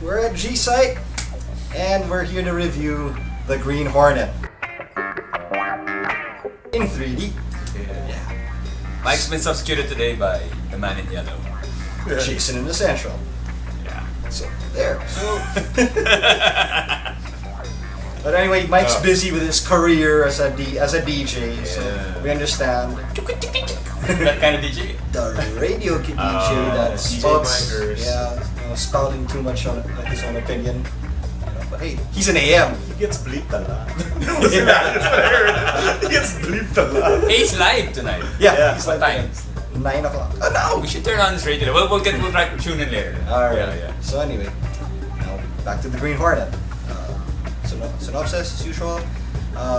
we're at G-Site, and we're here to review the Green Hornet in 3D. Yeah. Mike's been substituted today by the man in yellow. Jason in the Central. Yeah. So there. So. But anyway, Mike's busy with his career as a DJ, so we understand. That kind of DJ? The radio DJ that spouts, spouting too much on his own opinion. But hey, he's an AM. He gets bleeped a lot. He gets bleeped a lot. Hey, he's live tonight. Yeah, He's what time? 9 o'clock. Oh no! We should turn on this radio. We'll try to tune in later. Alright. Yeah. So anyway, now back to the Green Hornet. Synopsis as usual.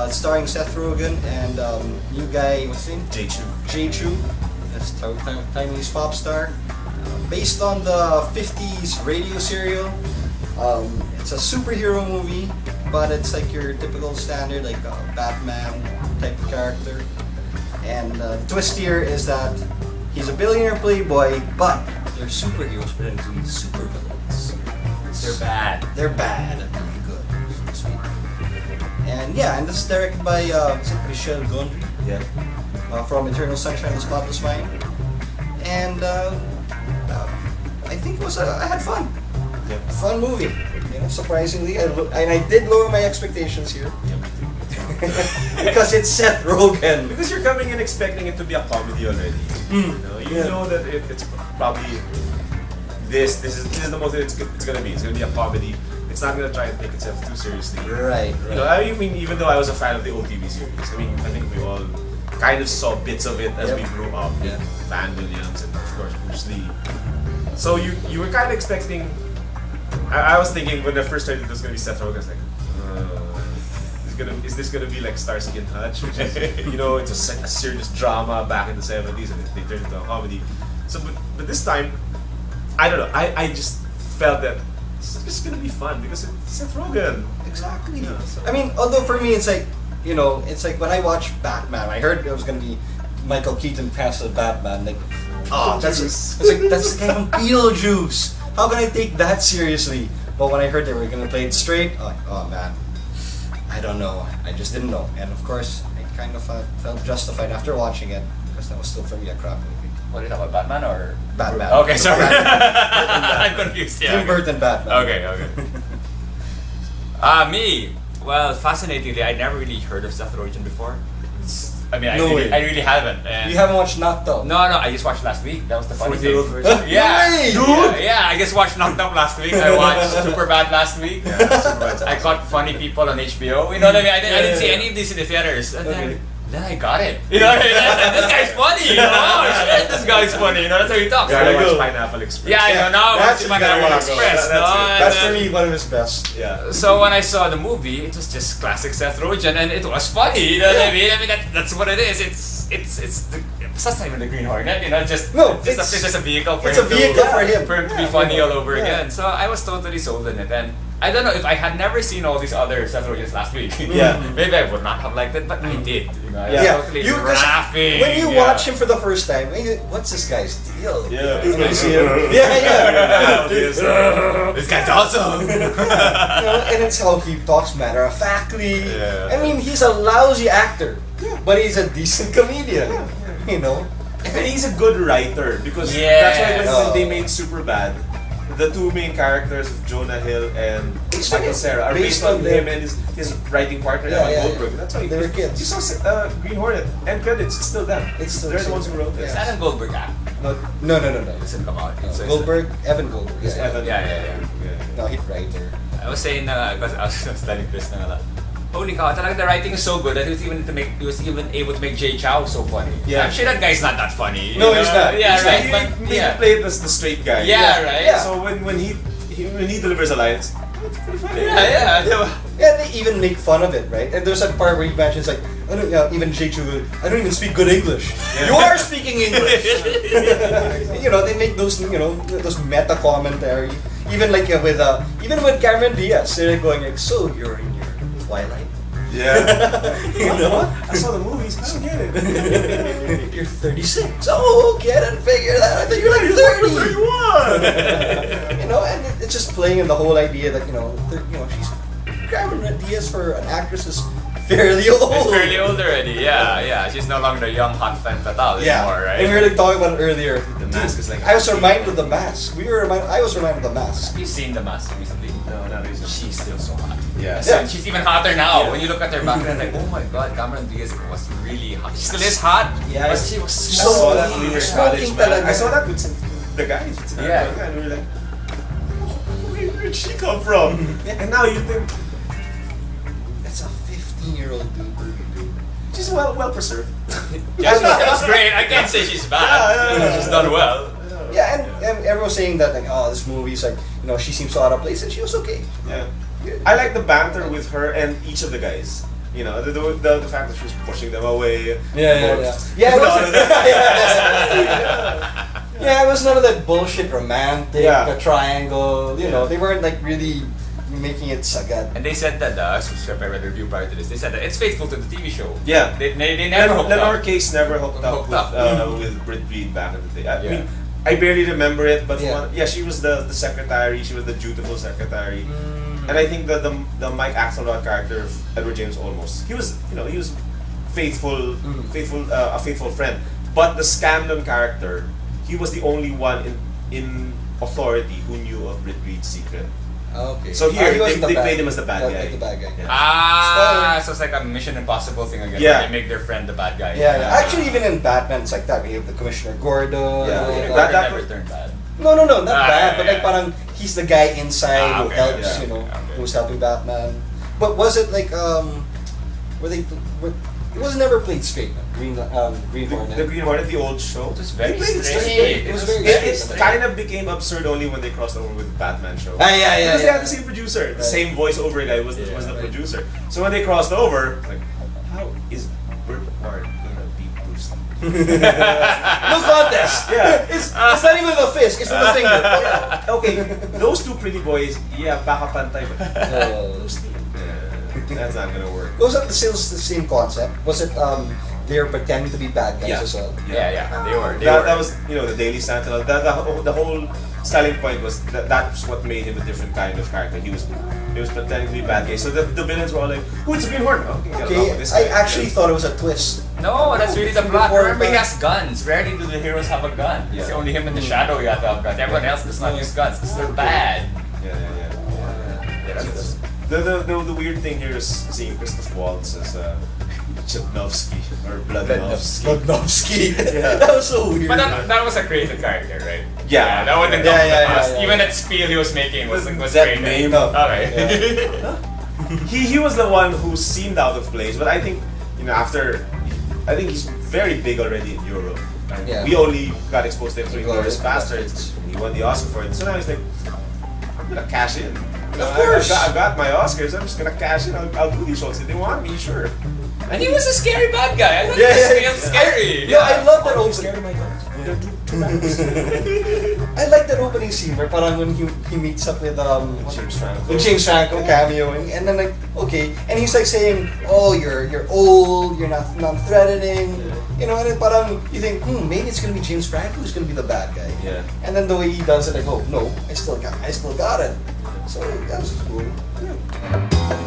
Starring Seth Rogen and new guy, what's his name? Jay Chu. That's Taiwanese pop star. Based on the 50s radio serial. It's a superhero movie, but it's like your typical standard, like a Batman type of character. And the twist here is that he's a billionaire playboy, but they're superheroes pretending to be supervillains. They're bad. They're bad and really good. So sweet. And yeah, and this is directed by Michel Gondry. Yeah. From Eternal Sunshine of the Spotless Mind. And I think I had fun. Yeah. Fun movie. You know, surprisingly, I did lower my expectations here. Because it's Seth Rogen. Because you're coming in expecting it to be a comedy already. You know that it's probably this is the most it's gonna be. It's gonna be a comedy. It's not gonna try and take itself too seriously. Right. You know, I mean, even though I was a fan of the old TV series, I mean, I think we all kind of saw bits of it as we grew up with Van Williams and of course Bruce Lee. So you were kind of expecting. I was thinking when I first started it was gonna be Seth Rogen. I was like, is this gonna be like Starsky and Hutch, which is it's a serious drama back in the 70s and they turned it into a comedy. So but this time, I don't know. I just felt that it's just gonna be fun because it's Seth Rogen. Exactly. Yeah, so. I mean, although for me it's like it's like when I watched Batman, I heard it was gonna be Michael Keaton past the Batman. Like, that's the guy from Beetlejuice. How can I take that seriously? But when I heard they were gonna play it straight, I'm like, oh man, I don't know. I just didn't know. And of course, I kind of felt justified after watching it because that was still for me a crap movie. What did you talk about, Batman or? Batman. Okay, sorry. I'm confused. Yeah. Tim Burton Batman. Okay. Me. Well, fascinatingly, I never really heard of Seth Rogen before. I really haven't. And You haven't watched Knocked Up? No, I just watched last week. That was the funny thing. 40-year-old version? Yeah, Dude! Yeah, I just watched Knocked Up last week. I watched Superbad last week. I caught Funny People on HBO. You know what I mean? I didn't see any of these in the theaters. And then I got it. You know what I mean? This guy's funny. Oh shit, this guy's funny. That's how he talks. I watched Pineapple Express. Yeah, now I watch Pineapple Express. That's for me one of his best. Yeah. So when I saw the movie, it was just classic Seth Rogen, and it was funny. You know what I mean? That's what it is. It's not even the Green Hornet. It's just a vehicle for him. For him to be funny all over again. So I was totally sold on it, and I don't know if I had never seen all these other Seth Rogens last week. Maybe I would not have liked it, but I did. I was totally laughing. When you watch him for the first time, what's this guy's deal? Yeah. You see him. Yeah. This guy's awesome. And it's how he talks matter of factly. Yeah. I mean, he's a lousy actor, but he's a decent comedian. And he's a good writer because that's why when they made Superbad, the two main characters of Jonah Hill and Michael Cera are based on him and his writing partner Evan Goldberg. That's why they were kids. You saw Green Hornet and credits. It's still them. They're the ones who wrote this. Is Adam Goldberg act? No. Doesn't come out. Evan Goldberg. It's Evan. Yeah. No, he's writer. I was saying because I was telling Chris na nga. Holy cow, talaga the writing is so good that he was even able to make Jay Chow so funny. Yeah. I'm sure that guy's not that funny. No, he's not. Yeah, He's right. But he played the straight guy. Yeah, right. So when he delivers a line, it's pretty funny. Yeah. Yeah, they even make fun of it, right? And there's that part where he mentions like, even Jay Chu, I don't even speak good English. You are speaking English. They make those those meta commentary. Even like with Cameron Diaz, they're going like, so you're in your twilight. Yeah. What? I saw the movies. I don't get it. You're 36. Oh, okay, I didn't figure that. I thought you were like 30. 31. And it's just playing in the whole idea that she's Cameron Diaz for an actress is fairly old. It's fairly old already. Yeah. She's no longer a young hot femme fatale anymore, right? And we were talking about it earlier. The mask is like. I was reminded of the mask. I was reminded of the mask. Have you seen the mask recently? No, not recently. She's still so hot. Yeah. She's even hotter now. When you look at her background, like, oh my god, Cameron Diaz was really hot. She still is hot. Yeah. But she was I saw that when we were college, man. talaga. I saw that with the guys. Yeah. And we were like, where'd she come from? And now you think It's a 15-year-old dude. she's well preserved. Yeah, that's great. I can't say she's bad. Yeah. She's done well. Yeah, and everyone was saying that like, oh, this movie's like, she seems so out of place, and she was okay. Yeah. I like the banter with her and each of the guys. The fact that she was pushing them away. Yeah, it was none of that bullshit romantic, the triangle. They weren't like really making it sagad. And they said that, I read the review prior to this, they said that it's faithful to the TV show. Yeah. They never hooked Lenore up. Case never hooked up with Britt Reed back in the day. I mean, I barely remember it, but she was the secretary. She was the dutiful secretary. And I think the Mike Axelrod character of Edward James Olmos, he was faithful, a faithful friend. But the Scanlon character, he was the only one in authority who knew of Britt Reed's secret. Okay. So here they played him as the bad guy. Like the bad guy. Yeah. So it's like a Mission Impossible thing again. Yeah. Where they make their friend the bad guy. Yeah. Actually, even in Batman, it's like that. We have the Commissioner Gordon. Yeah. That never turned bad. No, not bad. But like, parang he's the guy inside who helps. yeah. Who's helping Batman. But was it like it was never played straight. Green Hornet. The Green Hornet, the old show. It was very They played it strange. straight. It was very It straight. kind of became absurd only when they crossed over with the Batman show. Yeah. Because they had the same producer, the same voiceover guy was the producer. So when they crossed over, like, how is Burt Ward gonna beat Bruce Lee? No contest. Yeah. It's not even with a fist. It's with a finger. Okay, those two pretty boys, baka pantay. But Bruce Lee, that's not gonna work. Was it still the same concept? Was it they were pretending to be bad guys as well? Yeah. They were. That was the Daily Sentinel. The whole selling point was that's what made him a different kind of character. He was pretending to be bad guy. So the villains were all like, "Oh, it's a Green Hornet." Okay, I actually thought it was a twist. No, that's really the plot. Before Remember, he the- has guns. Rarely do the heroes have a gun. It's only him in the shadow who have to have guns. Everyone else does not use guns because they're bad. Yeah. That's The weird thing here is seeing Christoph Waltz as Chudnovsky or Bludnovsky. Ludnovsky. That was so weird. But that was a created character, right? Yeah. That wasn't Yeah. Even that spiel he was making was that created. name. Okay. He was the one who seemed out of place, but I think I think he's very big already in Europe. And Yeah. we only got exposed to him through Inglourious Inglourious Basterds. He won the Oscar for it. So now he's like, I'm gonna cash in. Of course. I've got my Oscars. I'm just gonna cash in. I'll do these shows if they want me. Sure. And he was a scary bad guy. I thought Yeah, he yeah, was scary. Yeah, I love that I'm opening. scared of my guns. I like that opening scene where parang when he meets up with James Franco. with James Franco cameoing, and then like okay, and he's like saying, "Oh, you're old, you're not non-threatening," and then parang you think, maybe it's gonna be James Franco who's gonna be the bad guy. Yeah. And then the way he does it, like, oh no, I still got it. So that was cool. Yeah.